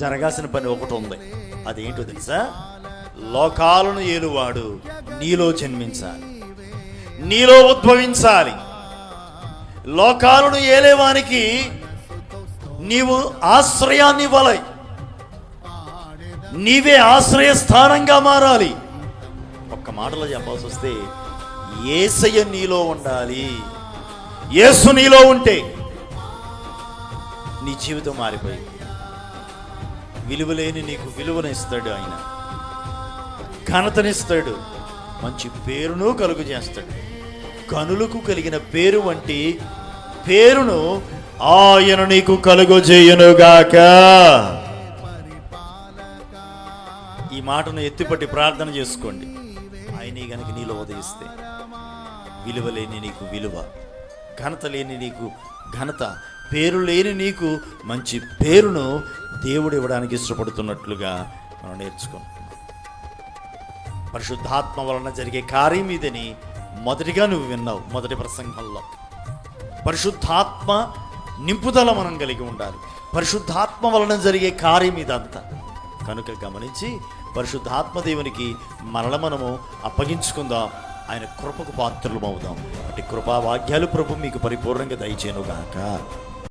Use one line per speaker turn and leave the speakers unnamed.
జరగాల్సిన పని ఒకటి ఉంది. అదేంటో తెలుసా? లోకాలను ఏలువాడు నీలో జన్మించాలి, నీలో ఉద్భవించాలి. లోకాలను ఏలేవానికి నీవు ఆశ్రయాన్ని ఇవ్వాలి, నీవే ఆశ్రయ స్థానంగా మారాలి. ఒక్క మాటలో చెప్పాల్సి వస్తే యేసయ్య నీలో ఉండాలి. యేసు నీలో ఉంటే నీ జీవితం మారిపోయింది. విలువలేని నీకు విలువనిస్తాడు ఆయన, ఘనతనిస్తాడు, మంచి పేరును కలుగు చేస్తాడు. కనులకు కలిగిన పేరు వంటి పేరును ఆయన నీకు కలుగజేయునుగాక. ఈ మాటను ఎత్తిపట్టి ప్రార్థన చేసుకోండి. ఆయన గనక నీలో ఉదయిస్తే విలువ లేని నీకు విలువ, ఘనత లేని నీకు ఘనత, పేరు లేని నీకు మంచి పేరును దేవుడు ఇవ్వడానికి ఇష్టపడుతున్నట్లుగా మనం నేర్చుకుంటున్నాం. పరిశుద్ధాత్మ వలన జరిగే కార్యం ఇదని మొదటిగా నువ్వు విన్నావు. మొదటి ప్రసంగంలో పరిశుద్ధాత్మ నింపుదల మనం కలిగి ఉండాలి. పరిశుద్ధాత్మ వలన జరిగే కార్యం ఇదంతా కనుక గమనించి పరిశుద్ధాత్మ దేవునికి మనము అప్పగించుకుందాం. ఆయన కృపకు పాత్రలు అవుదాం. అటు కృపా వాక్యాలు ప్రభు మీకు పరిపూర్ణంగా దయచేయునుగాక.